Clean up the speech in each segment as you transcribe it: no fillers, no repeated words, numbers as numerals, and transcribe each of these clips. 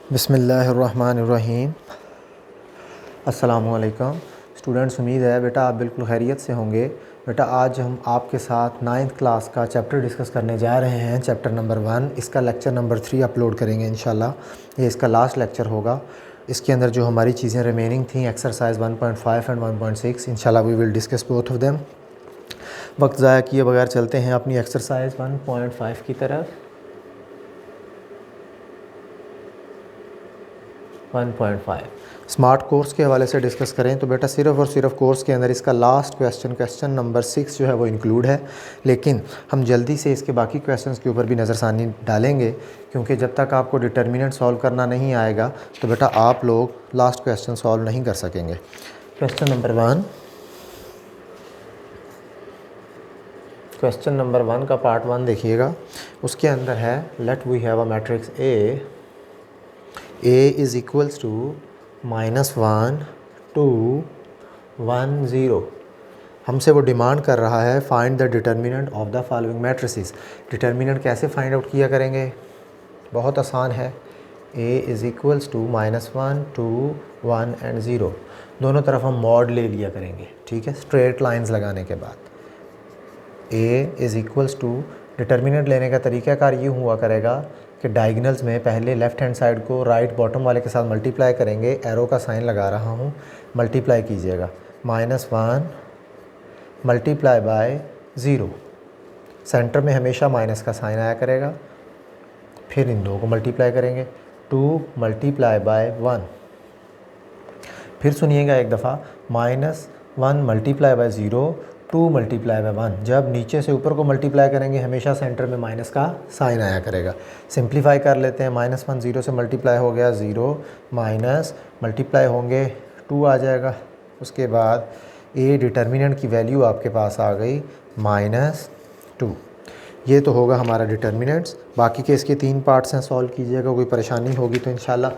बिस्मिल्लाहिर्रहमानिर्रहीम। अस्सलामुअलैकुम स्टूडेंट्स, उम्मीद है बेटा आप बिल्कुल खैरियत से होंगे। बेटा आज हम आपके साथ 9th क्लास का चैप्टर डिस्कस करने जा रहे हैं, चैप्टर नंबर 1। इसका लेक्चर नंबर 3 अपलोड करेंगे इंशाल्लाह। ये इसका लास्ट लेक्चर होगा। इसके अंदर जो हमारी चीज़ें रिमेनिंग थी, एक्सरसाइज 1.5 एंड 1.6, इंशाल्लाह we will discuss both of them. वक्त ज़ाया किए बगैर चलते हैं अपनी एक्सरसाइज 1.5 की तरफ। 1.5 स्मार्ट कोर्स के हवाले से डिस्कस करें तो बेटा सिर्फ़ और सिर्फ कोर्स के अंदर इसका लास्ट क्वेश्चन नंबर 6 जो है वो इंक्लूड है। लेकिन हम जल्दी से इसके बाकी क्वेश्चंस के ऊपर भी नज़रसानी डालेंगे, क्योंकि जब तक आपको डिटर्मिनेंट सॉल्व करना नहीं आएगा तो बेटा आप लोग लास्ट क्वेश्चन सॉल्व नहीं कर सकेंगे। क्वेश्चन नंबर 1 का पार्ट 1 देखिएगा। उसके अंदर है let we have a matrix A is equals to -1 2 1 0। हमसे वो डिमांड कर रहा है find the determinant of the following matrices. Determinant कैसे फाइंड आउट किया करेंगे? बहुत आसान है। A is equals to -1 2 1 and 0। दोनों तरफ हम मॉड ले लिया करेंगे, ठीक है, स्ट्रेट लाइंस लगाने के बाद। A is equals to, determinant लेने का तरीक़ाकार ये हुआ करेगा कि डायगनल्स में पहले लेफ़्ट हैंड साइड को राइट बॉटम वाले के साथ मल्टीप्लाई करेंगे। एरो का साइन लगा रहा हूँ, मल्टीप्लाई कीजिएगा। -1 मल्टीप्लाई बाय 0, सेंटर में हमेशा माइनस का साइन आया करेगा। फिर इन दो को मल्टीप्लाई करेंगे, 2 मल्टीप्लाई बाय 1। फिर सुनिएगा एक दफ़ा, -1 मल्टीप्लाई बाय 0 2 मल्टीप्लाई बाय 1। जब नीचे से ऊपर को मल्टीप्लाई करेंगे हमेशा सेंटर में माइनस का साइन आया करेगा। सिंप्लीफाई कर लेते हैं। -1 0 से मल्टीप्लाई हो गया 0, माइनस मल्टीप्लाई होंगे 2 आ जाएगा। उसके बाद A डिटर्मिनेंट की वैल्यू आपके पास आ गई -2। ये तो होगा हमारा डिटर्मिनेंट्स। बाकी के इसके 3 पार्ट्स हैं, सॉल्व कीजिएगा। कोई परेशानी होगी तो इंशाल्लाह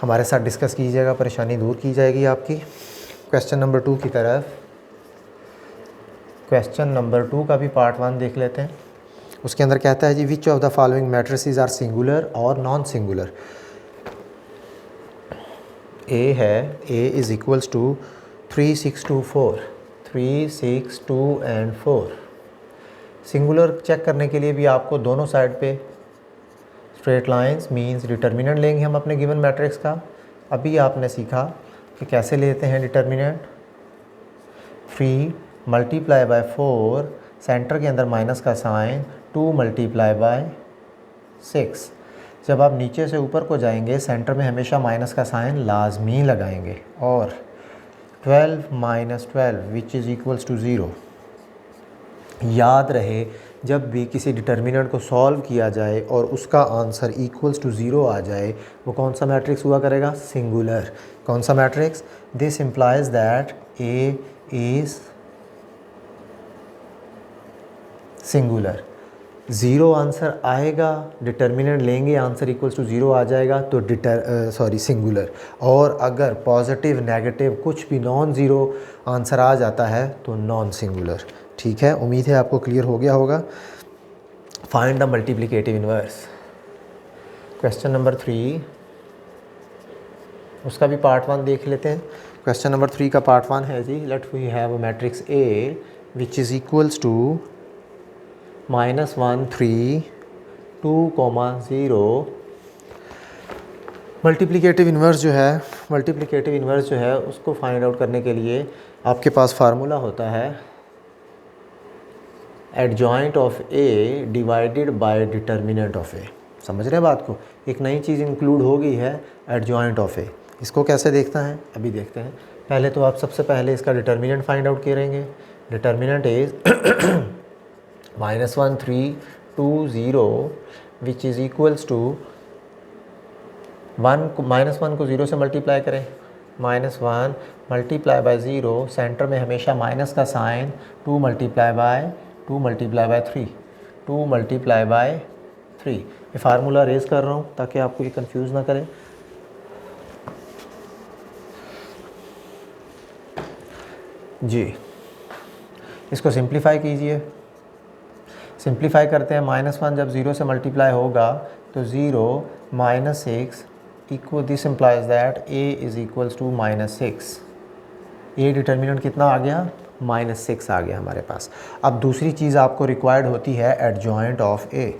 हमारे साथ डिस्कस कीजिएगा, परेशानी दूर की जाएगी आपकी। क्वेश्चन नंबर 2 की तरफ। क्वेश्चन नंबर 2 का भी पार्ट 1 देख लेते हैं। उसके अंदर कहता है जी which of the following matrices are singular और नॉन सिंगुलर। A है, A is equals to 3 6 2 4, 3 6 2 and 4। Singular check करने के लिए भी आपको दोनों साइड पे स्ट्रेट लाइंस मींस डिटर्मिनेंट लेंगे हम अपने गिवन मैट्रिक्स का। अभी आपने सीखा कि कैसे लेते हैं डिटर्मिनेंट। 3 मल्टीप्लाई बाय 4, सेंटर के अंदर माइनस का साइन, 2 मल्टीप्लाई बाय 6। जब आप नीचे से ऊपर को जाएंगे सेंटर में हमेशा माइनस का साइन लाजमी लगाएंगे। और 12 - 12 विच इज़ इक्वल्स टू 0। याद रहे, जब भी किसी डिटर्मिनेंट को सॉल्व किया जाए और उसका आंसर इक्वल्स टू 0 आ जाए, वो कौन सा मैट्रिक्स हुआ करेगा? सिंगुलर। कौन सा matrix? This implies that A is singular. 0 answer आएगा, डिटर्मिनेंट लेंगे, आंसर इक्वल्स टू 0 आ जाएगा तो सिंगुलर। और अगर पॉजिटिव नेगेटिव कुछ भी नॉन ज़ीरो आंसर आ जाता है तो नॉन सिंगुलर। ठीक है, उम्मीद है आपको क्लियर हो गया होगा। Find the multiplicative inverse. Question number 3, उसका भी पार्ट 1 देख लेते हैं। क्वेश्चन नंबर 3 का पार्ट 1 है जी let we have a matrix A which is equals to -1 3 2, 0। Multiplicative inverse जो है उसको फाइंड आउट करने के लिए आपके पास फार्मूला होता है adjoint of A divided by determinant of A। समझ रहे हैं बात को? एक नई चीज़ इंक्लूड हो गई है, एडजॉइंट ऑफ A। इसको कैसे देखता है अभी देखते हैं। पहले तो आप सबसे पहले इसका डिटर्मिनेंट फाइंड आउट करेंगे। Determinant is -1 3 2 0 which is equals to 1 को 0 से मल्टीप्लाई करें। -1 मल्टीप्लाई बाय 0, सेंटर में हमेशा माइनस का sign, 2 multiply by 3, 2 multiply by 3। ये फार्मूला रेज कर रहा हूँ ताकि आपको ये कंफ्यूज ना करें। जी, इसको सिंप्लीफाई कीजिए। सिंप्लीफाई करते हैं। -1 जब 0 से मल्टीप्लाई होगा तो 0 -6 equal, this implies that A is equals to -6। A determinant कितना आ गया, -6 आ गया हमारे पास। अब दूसरी चीज़ आपको रिक्वायर्ड होती है adjoint of A.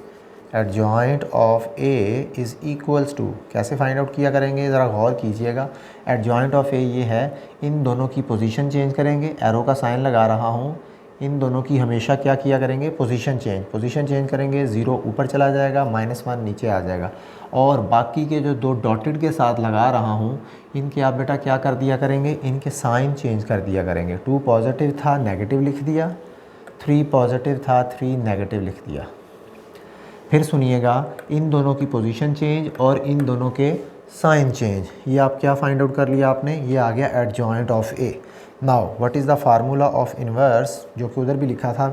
Adjoint of A is equals to, कैसे फाइंड आउट किया करेंगे, ज़रा गौर कीजिएगा। एडजॉइंट ऑफ ए ये है, इन दोनों की पोजीशन चेंज करेंगे, एरो का साइन लगा रहा हूँ, इन दोनों की हमेशा क्या किया करेंगे, पोजीशन चेंज करेंगे। 0 ऊपर चला जाएगा, -1 नीचे आ जाएगा। और बाकी के जो 2 डॉटेड के साथ लगा रहा हूँ, इनके आप बेटा क्या कर दिया करेंगे, इनके साइन चेंज कर दिया करेंगे। 2 पॉजिटिव था, नेगेटिव लिख दिया, 3 पॉजिटिव था, 3 नेगेटिव लिख दिया। फिर सुनिएगा, इन दोनों की पोजीशन चेंज और इन दोनों के साइन चेंज, ये आप क्या फाइंड आउट कर लिया आपने, ये आ गया adjoint of A. Now what is the formula of inverse, जो कि उधर भी लिखा था,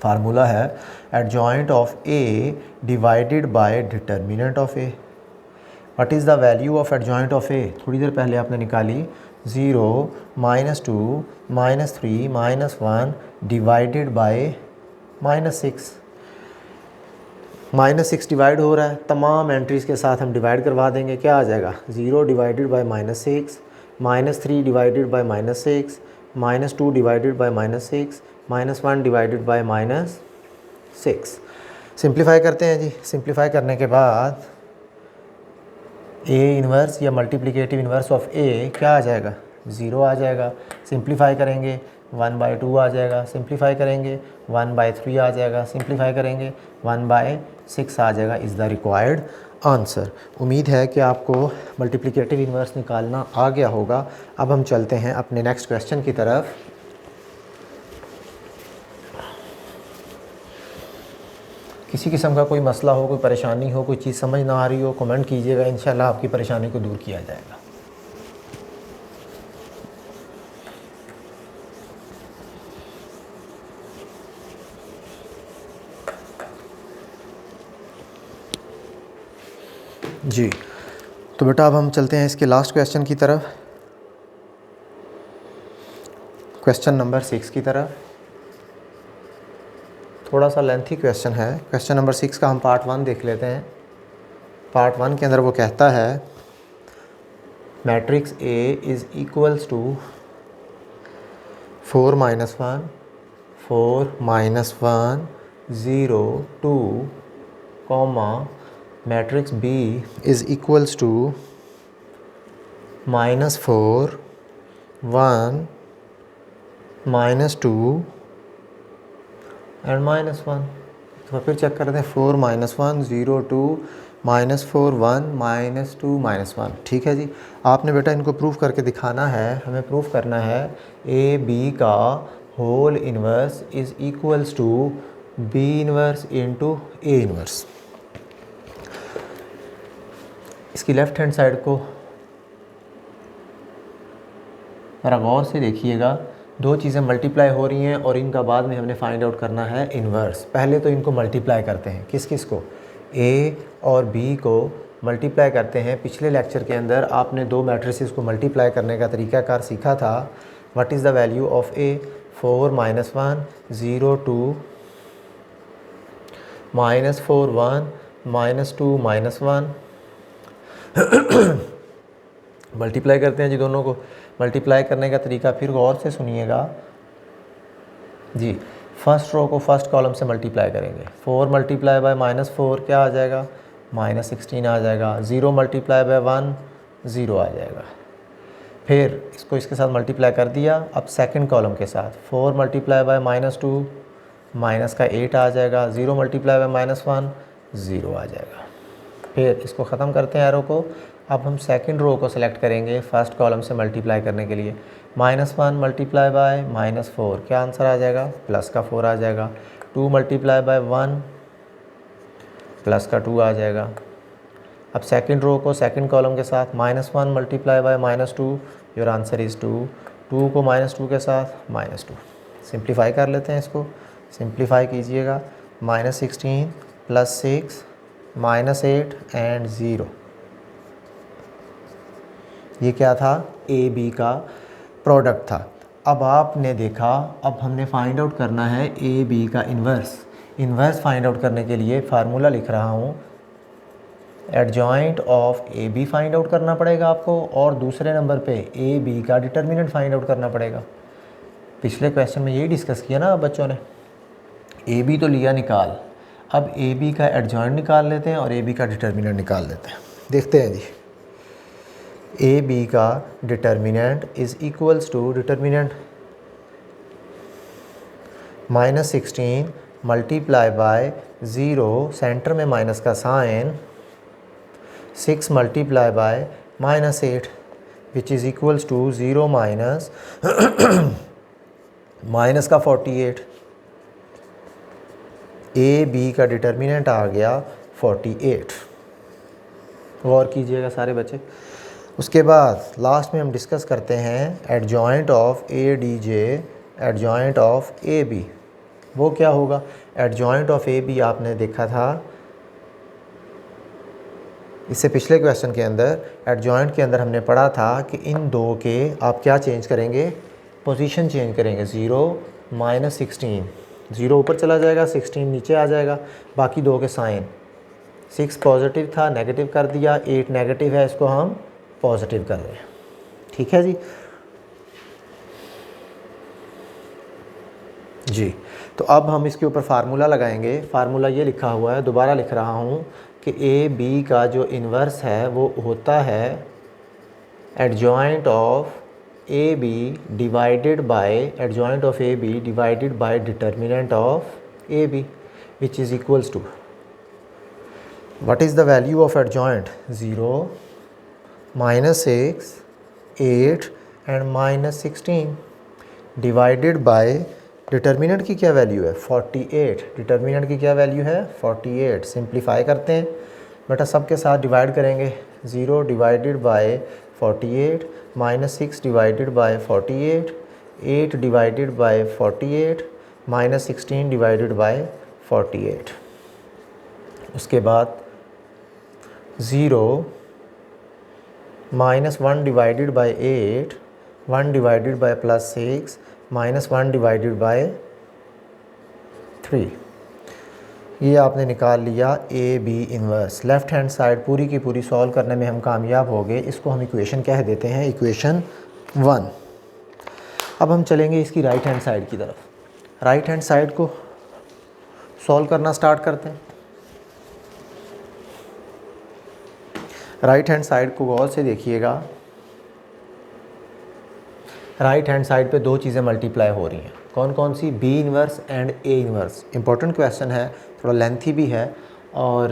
फार्मूला है adjoint of A divided by determinant of A. What is the value of adjoint of A, थोड़ी देर पहले आपने निकाली, 0, -2, -3, -1 डिवाइडेड बाय -6। -6 डिवाइड हो रहा है, तमाम एंट्रीज़ के साथ हम डिवाइड करवा देंगे, क्या आ जाएगा, 0 divided by -6, -3 divided by -6, -2 divided by -6, -1 divided by -6। Simplify करते हैं जी। सिंप्लीफाई करने के बाद ए इन्वर्स या मल्टीप्लिकेटिव इन्वर्स ऑफ ए क्या आ जाएगा, 0 आ जाएगा। सिंप्लीफाई करेंगे 1/2 आ जाएगा। सिंप्लीफाई करेंगे 1/3 आ जाएगा। सिंप्लीफाई करेंगे 1/6 आ जाएगा। Is the required answer. उम्मीद है कि आपको मल्टीप्लिकेटिव इन्वर्स निकालना आ गया होगा। अब हम चलते हैं अपने नेक्स्ट क्वेश्चन की तरफ। किसी किस्म का कोई मसला हो, कोई परेशानी हो, कोई चीज़ समझ ना आ रही हो, कमेंट कीजिएगा, इंशाल्लाह आपकी परेशानी को दूर किया जाएगा। जी, तो बेटा अब हम चलते हैं इसके लास्ट क्वेश्चन की तरफ, क्वेश्चन नंबर 6 की तरफ। थोड़ा सा लेंथी क्वेश्चन है। क्वेश्चन नंबर 6 का हम पार्ट 1 देख लेते हैं। पार्ट 1 के अंदर वो कहता है matrix A is equals to 4 - 1, 4 - 1, 0 2, matrix B is equals to -4 1 -2 and -1। तो फिर चेक करते हैं 4 - 1 0 2 -4 1 -2 -1। ठीक है जी। आपने बेटा इनको प्रूफ करके दिखाना है। हमें प्रूफ करना है ए बी का whole inverse is equals to B inverse into A inverse. इसकी लेफ़्ट हैंड साइड को ज़रा गौर से देखिएगा। 2 चीज़ें मल्टीप्लाई हो रही हैं और इनका बाद में हमने फाइंड आउट करना है इन्वर्स। पहले तो इनको मल्टीप्लाई करते हैं, किस किस को, ए और बी को मल्टीप्लाई करते हैं। पिछले लेक्चर के अंदर आपने 2 मैट्रिसेस को मल्टीप्लाई करने का तरीक़ाकार सीखा था। What is the value of A, 4 - 1 0 2 -4 1 -2 -1। Multiply करते हैं जी दोनों को। मल्टीप्लाई करने का तरीका फिर गौर से सुनिएगा जी। फर्स्ट रो को फर्स्ट कॉलम से मल्टीप्लाई करेंगे। 4 मल्टीप्लाई बाय -4 क्या आ जाएगा, -16 आ जाएगा। 0 मल्टीप्लाई बाय 1 0 आ जाएगा। फिर इसको इसके साथ मल्टीप्लाई कर दिया। अब सेकंड कॉलम के साथ 4 मल्टीप्लाई बाय -2 माइनस का 8 आ जाएगा। 0 मल्टीप्लाई बाय -1 0 आ जाएगा। फिर इसको ख़त्म करते हैं एरो को। अब हम सेकंड रो को सिलेक्ट करेंगे फर्स्ट कॉलम से मल्टीप्लाई करने के लिए। -1 मल्टीप्लाई बाय -4 क्या आंसर आ जाएगा, प्लस का 4 आ जाएगा। 2 मल्टीप्लाई बाय 1 प्लस का 2 आ जाएगा। अब सेकंड रो को सेकंड कॉलम के साथ -1 multiply by -2 your answer is 2। 2 को -2 के साथ -2। सिंप्लीफाई कर लेते हैं इसको। सिंप्लीफाई कीजिएगा। -16 + 6 -8 एंड 0। ये क्या था, ए बी का प्रोडक्ट था। अब आपने देखा, अब हमने फाइंड आउट करना है ए बी का इन्वर्स। इन्वर्स फाइंड आउट करने के लिए फार्मूला लिख रहा हूँ adjoint of A B find out करना पड़ेगा आपको, और दूसरे नंबर पे ए बी का डिटर्मिनेंट फाइंड आउट करना पड़ेगा। पिछले क्वेश्चन में यही डिस्कस किया ना बच्चों ने। ए बी तो लिया निकाल, अब ए बी का एडजॉइंट निकाल लेते हैं और ए बी का डिटर्मिनेंट निकाल लेते हैं। देखते हैं जी, ए बी का determinant is equals to determinant -16 multiply by 0, centre में माइनस का sign, 6 multiply by -8 which is equals to 0 minus का 48। ए बी का डिटर्मिनेंट आ गया 48। गौर कीजिएगा सारे बच्चे। उसके बाद लास्ट में हम डिस्कस करते हैं adjoint of A D J, adjoint of A B. वो क्या होगा? एडजॉइंट ऑफ ए बी आपने देखा था इससे पिछले क्वेश्चन के अंदर। एडजॉइंट के अंदर हमने पढ़ा था कि इन दो के आप क्या चेंज करेंगे, पोजीशन चेंज करेंगे। 0 -16, 0 ऊपर चला जाएगा, 16 नीचे आ जाएगा, बाकी दो के साइन। 6 पॉजिटिव था, नेगेटिव कर दिया, 8 नेगेटिव है, इसको हम पॉजिटिव कर रहे हैं। ठीक है जी। तो अब हम इसके ऊपर फार्मूला लगाएंगे। फार्मूला ये लिखा हुआ है, दोबारा लिख रहा हूँ कि ए बी का जो इन्वर्स है वो होता है adjoint of A B divided by adjoint of A B divided by determinant of A B which is equals to, what is the value of adjoint? 0 -6 8 and -16 divided by determinant की क्या value है? 48। Determinant की क्या value है? 48। Simplify करते हैं बेटा, सबके साथ डिवाइड करेंगे। 0 divided by 48 -6 divided by 48, 8 divided by 48 -16 divided by 48। उसके बाद 0 -1 divided by 8, 1 divided by +6 -1 divided by 3। ये आपने निकाल लिया A B inverse. Left hand side पूरी की पूरी सॉल्व करने में हम कामयाब हो गए। इसको हम इक्वेशन कह देते हैं, इक्वेशन 1। अब हम चलेंगे इसकी राइट हैंड साइड की तरफ। राइट हैंड साइड को सॉल्व करना स्टार्ट करते हैं। राइट हैंड साइड को गौर से देखिएगा। राइट हैंड साइड पे दो चीज़ें मल्टीप्लाई हो रही हैं। कौन कौन सी? B inverse and A inverse. Important question है, थोड़ा लेंथी भी है। और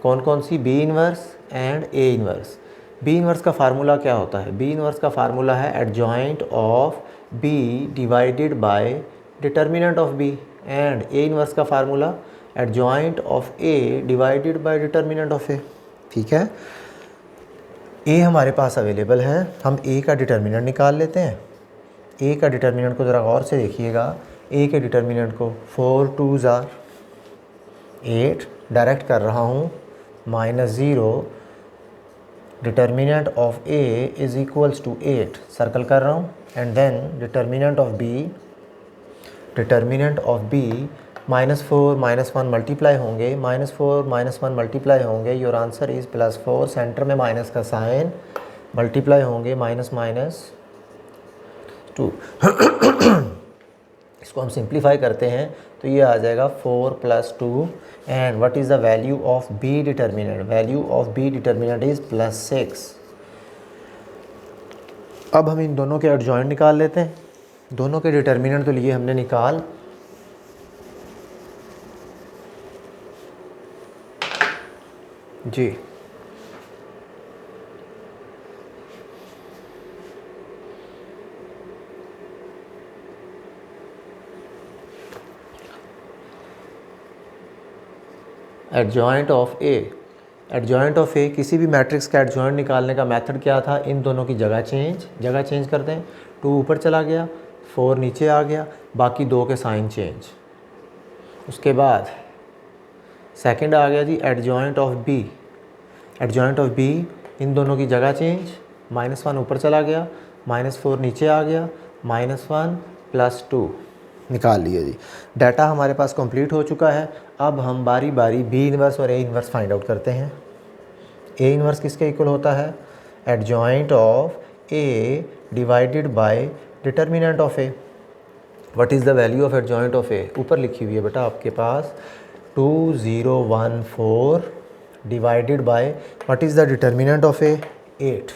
कौन कौन सी? B inverse and A inverse. B inverse का फार्मूला क्या होता है? बी इन्वर्स का फार्मूला है adjoint of B divided by determinant of B, and A inverse का formula adjoint of A divided by determinant of A. ठीक है, ए हमारे पास अवेलेबल है, हम ए का डिटर्मिनेंट निकाल लेते हैं। ए का डिटर्मिनेंट को ज़रा गौर से देखिएगा। ए के डिटर्मिनेंट को 4 2s are 8 डायरेक्ट कर रहा हूँ, -0 determinant of A is equals to 8 circle कर रहा हूँ, and then determinant of B -4 -1 multiply होंगे, -4 -1 मल्टीप्लाई होंगे, योर आंसर इज़ +4। सेंटर में माइनस का साइन, मल्टीप्लाई होंगे -2। इसको हम सिंप्लीफाई करते हैं तो ये आ जाएगा 4 + 2। And what is the value of B determinant? Value of B determinant is +6। अब हम इन दोनों के एडजॉइंट निकाल लेते हैं। दोनों के डिटर्मिनेंट तो लिए हमने निकाल। जी, adjoint of A. Adjoint of A, किसी भी मैट्रिक्स का एडजॉइंट निकालने का मेथड क्या था? इन दोनों की जगह चेंज करते हैं। 2 ऊपर चला गया, 4 नीचे आ गया, बाकी दो के साइन चेंज। उसके बाद सेकंड आ गया जी adjoint of B. Adjoint of B, इन दोनों की जगह चेंज, -1 ऊपर चला गया, -4 नीचे आ गया, -1 + 2। निकाल लिए जी। डाटा हमारे पास कंप्लीट हो चुका है। अब हम बारी बारी बी इन्वर्स और ए इन्वर्स फाइंड आउट करते हैं। ए इन्वर्स किसके इक्वल होता है? Adjoint of A divided by determinant of A. What is the value of adjoint of A? ऊपर लिखी हुई है बेटा आपके पास 2014 divided by what is the determinant of A? 8।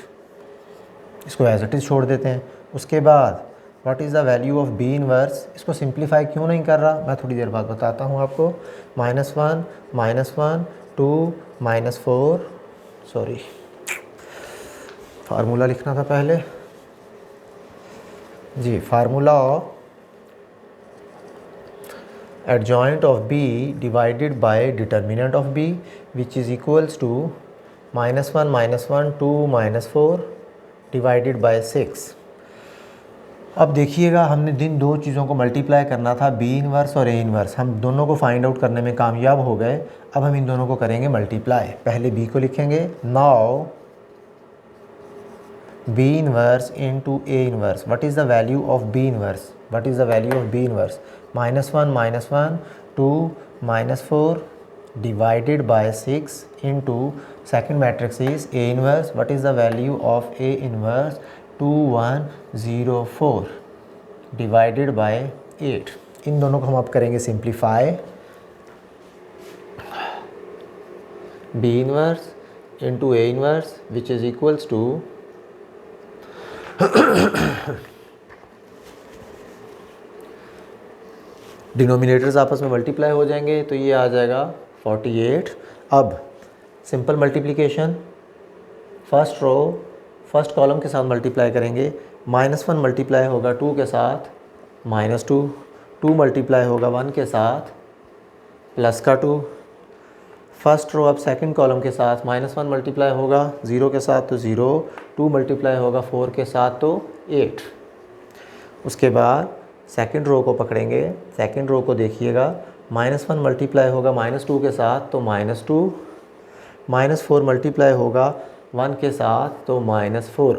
इसको एज इट इज़ छोड़ देते हैं। उसके बाद what is the value of B inverse? इसको सिंप्लीफाई क्यों नहीं कर रहा मैं थोड़ी देर बाद बताता हूँ आपको। -1 -1 2 -4, सॉरी फार्मूला लिखना था पहले जी। Formula of adjoint of b divided by determinant of b which is equals to -1 -1 2 -4 divided by 6। अब देखिएगा हमने जिन दो चीज़ों को मल्टीप्लाई करना था बी इनवर्स और ए इनवर्स, हम दोनों को फाइंड आउट करने में कामयाब हो गए। अब हम इन दोनों को करेंगे मल्टीप्लाई। पहले बी को लिखेंगे, now B inverse into A inverse. What is the value of B inverse? What is the value of B inverse? -1 -1 2 -4 divided by 6 into second matrix is A inverse. What is the value of A inverse? 2104 divided by 8। इन दोनों को हम अब करेंगे simplify. B inverse into A inverse which is equals to denominators आपस में multiply हो जाएंगे तो ये आ जाएगा 48। अब simple multiplication, first row first column के साथ मल्टीप्लाई करेंगे। -1 मल्टीप्लाई होगा 2 के साथ -2, 2 मल्टीप्लाई होगा 1 के साथ प्लस का 2। फर्स्ट रो अब सेकंड कॉलम के साथ -1 मल्टीप्लाई होगा 0 के साथ तो 0, 2 मल्टीप्लाई होगा 4 के साथ तो 8। उसके बाद सेकंड रो को पकड़ेंगे। सेकंड रो को देखिएगा, -1 मल्टीप्लाई होगा -2 के साथ तो -2, -4 मल्टीप्लाई होगा 1 के साथ तो -4।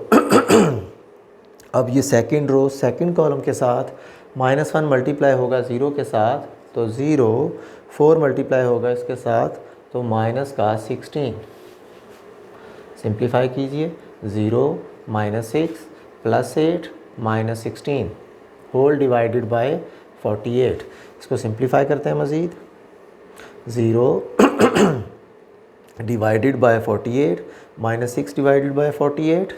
अब ये सेकंड रो सेकंड कॉलम के साथ -1 मल्टीप्लाई होगा 0 के साथ तो 0, 4 मल्टीप्लाई होगा इसके साथ तो -16। सिंप्लीफाई कीजिए, 0 -6 +8 -16 होल डिवाइडेड बाय 48। इसको सिंप्लीफाई करते हैं मज़ीद। 0 divided by 48 -6 divided by 48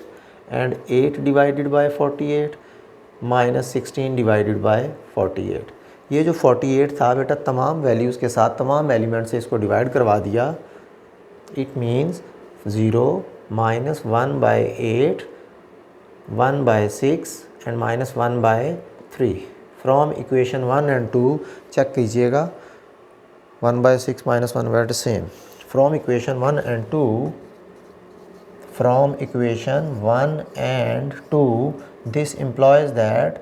and 8 divided by 48 -16 divided by 48। ये जो 48 था बेटा तमाम वैल्यूज़ के साथ तमाम एलिमेंट से इसको डिवाइड करवा दिया। It means 0 -1/8 1/6 and -1/3। From equation 1 and 2 check कीजिएगा, 1/6 -1 were the same. From equation 1 and 2, this implies that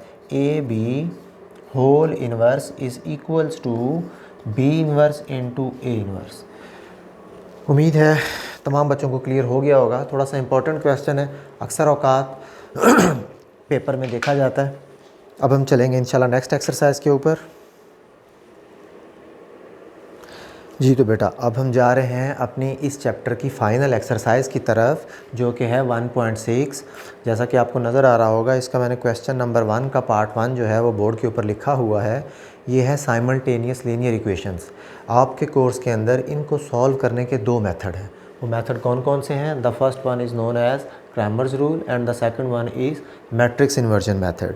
AB whole inverse is equals to B inverse into A inverse। उम्मीद है तमाम बच्चों को क्लियर हो गया होगा। थोड़ा सा इम्पोर्टेंट क्वेश्चन है, अक्सर औकात पेपर में देखा जाता है। अब हम चलेंगे इंशाल्लाह नेक्स्ट एक्सरसाइज के ऊपर। जी तो बेटा अब हम जा रहे हैं अपनी इस चैप्टर की फ़ाइनल एक्सरसाइज की तरफ, जो कि है 1.6। जैसा कि आपको नज़र आ रहा होगा, इसका मैंने क्वेश्चन नंबर 1 का पार्ट 1 जो है वो बोर्ड के ऊपर लिखा हुआ है। ये है साइमल्टेनियस लीनियर इक्वेशंस। आपके कोर्स के अंदर इनको सॉल्व करने के 2 मेथड हैं। वो मेथड कौन कौन से हैं? The first one is known as Cramer's rule and the second one is matrix inversion method.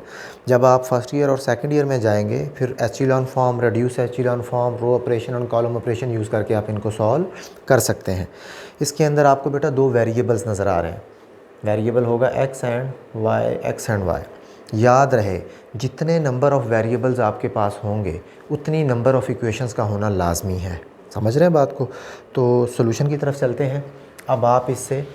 जब आप फर्स्ट ईयर और सेकंड ईयर में जाएंगे फिर echelon form, reduce echelon form, row operation और कॉलम ऑपरेशन यूज़ करके आप इनको सॉल्व कर सकते हैं। इसके अंदर आपको बेटा 2 वेरिएबल्स नज़र आ रहे हैं। वेरिएबल होगा x एंड y। याद रहे जितने नंबर ऑफ़ वेरिएबल्स आपके पास होंगे उतनी नंबर ऑफ़ इक्वेशंस का होना लाजमी है। समझ रहे हैं बात को? तो सॉल्यूशन की तरफ चलते हैं। अब आप इससे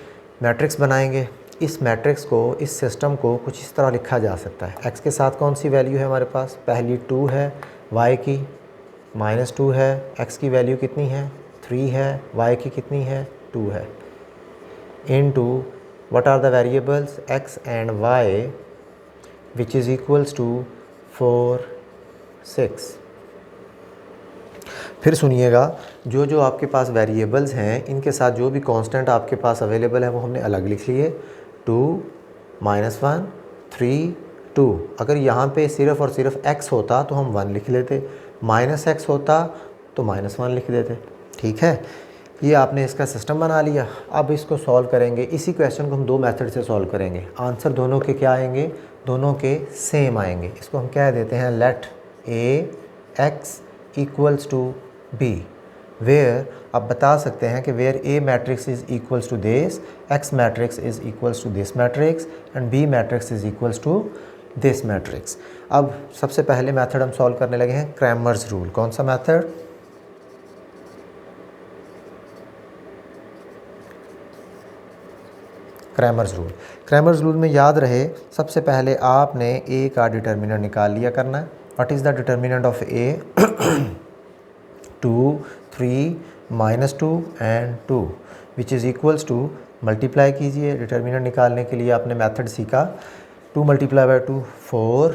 मैट्रिक्स बनाएंगे। इस मैट्रिक्स को, इस सिस्टम को कुछ इस तरह लिखा जा सकता है। x के साथ कौन सी वैल्यू है हमारे पास? पहली 2 है, y की -2 है, x की वैल्यू कितनी है? 3 है, y की कितनी है? 2 है। Into what are the variables x and y which is equals to 4, 6। फिर सुनिएगा, जो जो आपके पास वेरिएबल्स हैं इनके साथ जो भी कांस्टेंट आपके पास अवेलेबल है वो हमने अलग लिख लिए। 2 -1 3 2। अगर यहाँ पे सिर्फ़ और सिर्फ x होता तो हम 1 लिख लेते, -x होता तो -1 लिख देते। ठीक है, ये आपने इसका सिस्टम बना लिया। अब इसको सॉल्व करेंगे। इसी क्वेश्चन को हम दो मेथड से सॉल्व करेंगे। आंसर दोनों के क्या आएंगे? दोनों के सेम आएंगे। इसको हम कह देते हैं let a x equals to b, where आप बता सकते हैं कि where a matrix is equals to this, x matrix is equals to this matrix and b matrix is equals to this matrix. अब सबसे पहले मेथड हम सॉल्व करने लगे हैं क्रैमर्स रूल। कौन सा method? Cramer's rule. Cramer's rule में याद रहे, सबसे पहले आपने a का डिटर्मिनेंट निकाल लिया करना है। What is the determinant of a? 2 3 -2 and 2 which is equals to, multiply कीजिए। डिटर्मिनेंट निकालने के लिए आपने मेथड सीखा 2 × 2 4,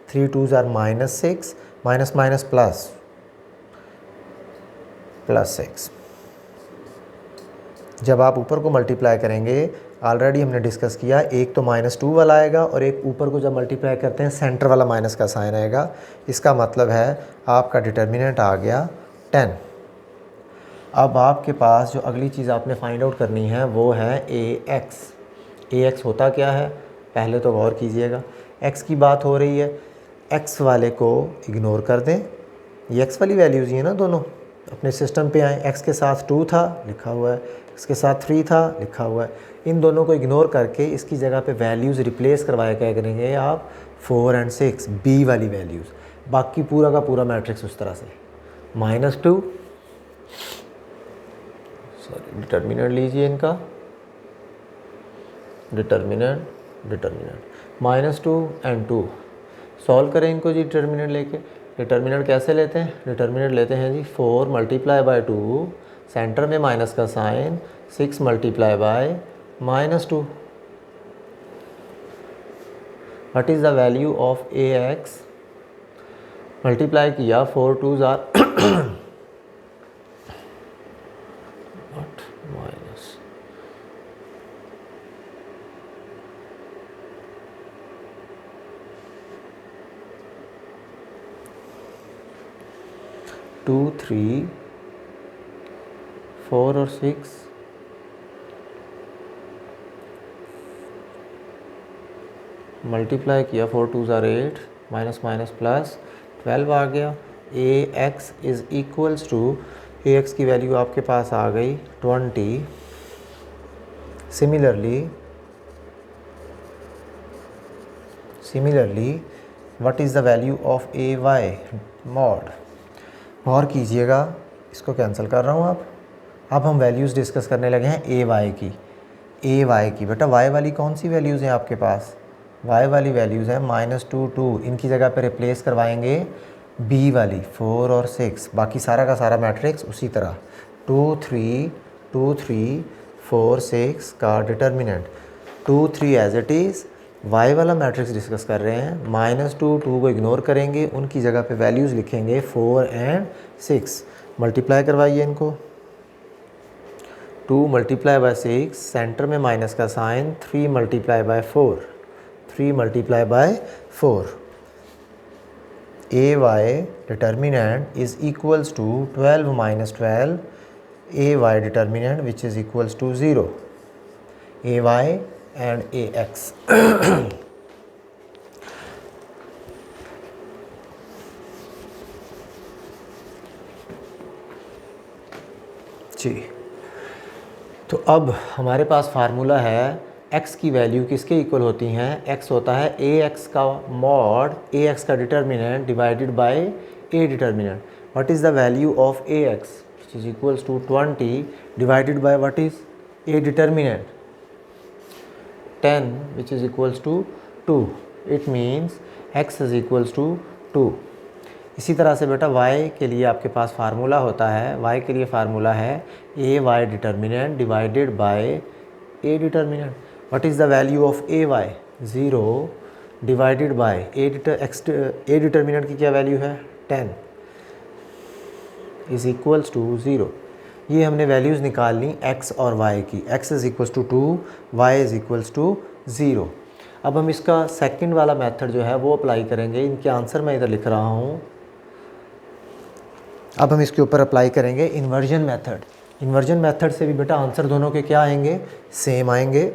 3 2s are -6, minus minus plus +6। जब आप ऊपर को मल्टीप्लाई करेंगे, ऑलरेडी हमने डिस्कस किया, एक तो -2 वाला आएगा और एक ऊपर को जब मल्टीप्लाई करते हैं सेंटर वाला माइनस का साइन आएगा। इसका मतलब है आपका डिटर्मिनेंट आ गया 10। अब आपके पास जो अगली चीज़ आपने फाइंड आउट करनी है वो है ax होता क्या है? पहले तो गौर कीजिएगा, x की बात हो रही है, x वाले को इग्नोर कर दें। ये x वाली वैल्यूज़ ही है ना, दोनों अपने सिस्टम पे आए। x के साथ 2 था लिखा हुआ है, x के साथ 3 था लिखा हुआ है। इन दोनों को इग्नोर करके इसकी जगह पे वैल्यूज़ रिप्लेस करवाया क्या करेंगे आप? 4 और 6 b वाली वैल्यूज़। बाकी पूरा का पूरा मैट्रिक्स उस तरह से -2, सॉरी डिटर्मिनेंट लीजिए इनका, डिटर्मिनेंट -2 एंड 2। सॉल्व करें इनको जी डिटर्मिनेंट लेके। डिटर्मिनेंट कैसे लेते हैं? डिटर्मिनेंट लेते हैं जी 4 × 2, सेंटर में माइनस का sign, 6 × -2। What is the value of ax? Multiply किया, 4 2s are माइनस 2 3 4 और 6 मल्टीप्लाई किया, 4 2s are 8, minus minus plus 12 आ गया। ax is equals to, ax की वैल्यू आपके पास आ गई 20। Similarly what is the value of ay mod? गौर कीजिएगा, इसको कैंसिल कर रहा हूँ। अब हम वैल्यूज़ डिस्कस करने लगे हैं ay की। बेटा y वाली कौन सी वैल्यूज़ हैं आपके पास? y वाली वैल्यूज़ हैं -2 2। इनकी जगह पे रिप्लेस करवाएंगे b वाली 4 और 6। बाकी सारा का सारा मैट्रिक्स उसी तरह 2 3 2 3 4 6 का determinant 2 3 as it is. y वाला मैट्रिक्स डिस्कस कर रहे हैं, -2 2 को इग्नोर करेंगे, उनकी जगह पे वैल्यूज़ लिखेंगे 4 एंड 6। मल्टीप्लाई करवाइए इनको, 2 × 6, सेंटर में माइनस का sign, 3 × 4, 3 × 4। ay determinant is equals to 12 - 12 ay determinant which is equals to 0। ay and ax जी। तो अब हमारे पास फार्मूला है, x की वैल्यू किसके इक्वल होती हैं? x होता है ax का मॉड, ax का determinant divided by a determinant. What is the value of ax which is equals to 20 divided by what is a determinant 10 which is equals to 2. It means x is equals to 2. इसी तरह से बेटा y के लिए आपके पास formula होता है, y के लिए फार्मूला है ay determinant divided by a determinant. What is the value of ay? 0 divided by a determinant की क्या वैल्यू है? 10 इज़ इक्वल्स टू 0। ये हमने वैल्यूज़ निकाल ली x और y की। x is equals to 2, y is equals to 0। अब हम इसका सेकंड वाला मेथड जो है वो अप्लाई करेंगे। इनके आंसर मैं इधर लिख रहा हूँ। अब हम इसके ऊपर अप्लाई करेंगे इन्वर्जन मेथड। इन्वर्जन मेथड से भी बेटा आंसर दोनों के क्या आएंगे, सेम आएंगे।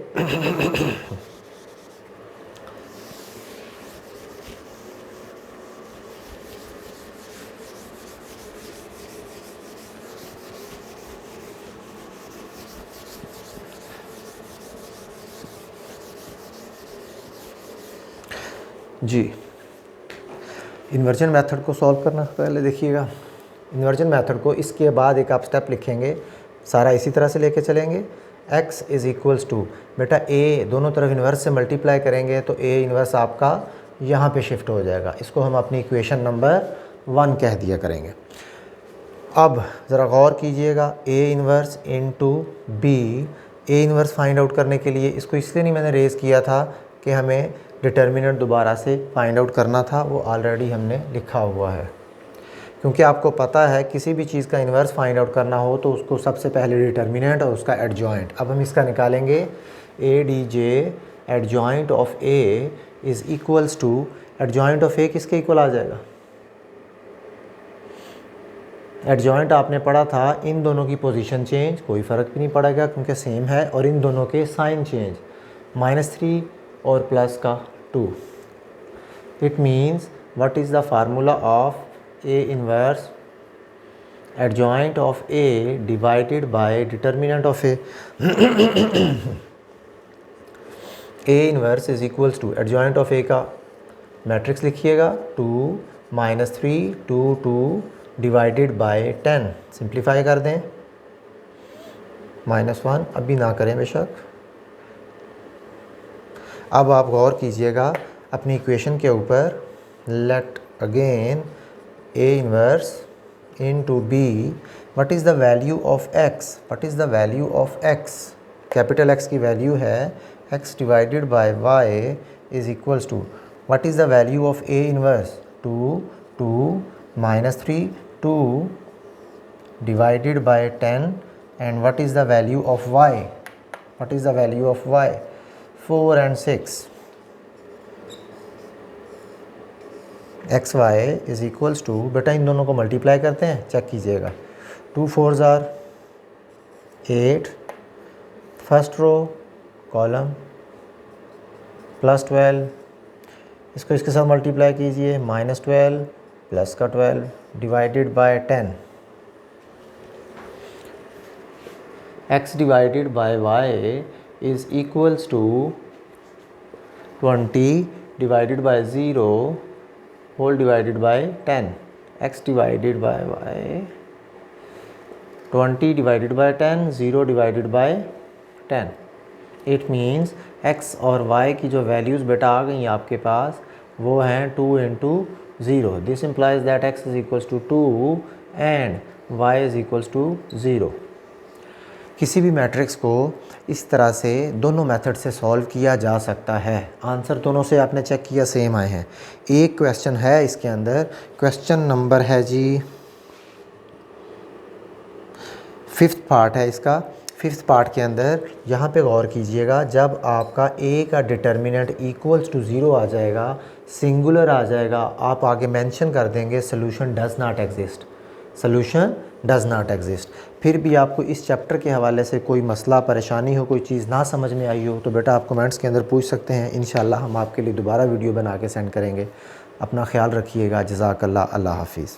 जी, इन्वर्जन मेथड को सॉल्व करना पहले देखिएगा। इन्वर्जन मेथड को इसके बाद एक आप स्टेप लिखेंगे, सारा इसी तरह से लेके चलेंगे। x इज़ इक्वल्स टू बेटा a, दोनों तरफ इन्वर्स से मल्टीप्लाई करेंगे तो a इन्वर्स आपका यहाँ पे शिफ्ट हो जाएगा। इसको हम अपनी इक्वेशन नंबर 1 कह दिया करेंगे। अब ज़रा गौर कीजिएगा, a inverse into b। a inverse find out करने के लिए इसको इसलिए नहीं मैंने रेज़ किया था कि हमें डिटर्मिनेंट दोबारा से फाइंड आउट करना था, वो ऑलरेडी हमने लिखा हुआ है। क्योंकि आपको पता है किसी भी चीज़ का इन्वर्स फाइंड आउट करना हो तो उसको सबसे पहले डिटर्मिनेंट और उसका एडजॉइंट। अब हम इसका निकालेंगे, A D J adjoint of A is equals to, adjoint of A किसके इक्वल आ जाएगा? एडजॉइंट आपने पढ़ा था, इन दोनों की पोजीशन चेंज, कोई फ़र्क भी नहीं पड़ेगा क्योंकि सेम है, और इन दोनों के साइन चेंज, -3 और प्लस का 2। It means what is the formula of A inverse adjoint of A divided by determinant of A। A inverse is equals to adjoint of A का मैट्रिक्स लिखिएगा, 2 -3 2 2 डिवाइडेड बाय 10। सिंप्लीफाई कर दें, -1 अभी ना करें बेशक। अब आप गौर कीजिएगा अपनी इक्वेशन के ऊपर, let again A inverse into B, what is the value of x? What is the value of x? Capital X की वैल्यू है x divided by y is equals to, what is the value of A inverse? 2 2 -3 2 divided by 10, and what is the value of y? What is the value of y? 4 and 6। X y is equals to, बेटा इन दोनों को multiply करते हैं, check कीजिएगा। 2 4s are 8, first row column +12, इसको इसके साथ मल्टीप्लाई कीजिए, -12 प्लस का 12 divided by 10। x divided by y is equals to 20 divided by 0 whole divided by 10। x divided by y 20 divided by 10, 0 divided by 10। It means x और y की जो values बेटा आ गई आपके पास वो हैं 2 × 0। This implies that x is equals to 2 and y is equals to 0। किसी भी मैट्रिक्स को इस तरह से दोनों मेथड से सॉल्व किया जा सकता है। आंसर दोनों से आपने चेक किया सेम आए हैं। एक क्वेश्चन है इसके अंदर, क्वेश्चन नंबर है जी 5th पार्ट है इसका। 5th पार्ट के अंदर यहाँ पे गौर कीजिएगा, जब आपका a का डिटर्मिनेंट इक्वल्स टू 0 आ जाएगा, सिंगुलर आ जाएगा, आप आगे मेंशन कर देंगे solution does not exist, solution does not exist. फिर भी आपको इस चैप्टर के हवाले से कोई मसला परेशानी हो, कोई चीज़ ना समझ में आई हो तो बेटा आप कमेंट्स के अंदर पूछ सकते हैं। इंशाअल्लाह हम आपके लिए दोबारा वीडियो बना के सेंड करेंगे। अपना ख्याल रखिएगा। जज़ाकल्लाह। अल्लाह हाफिज़।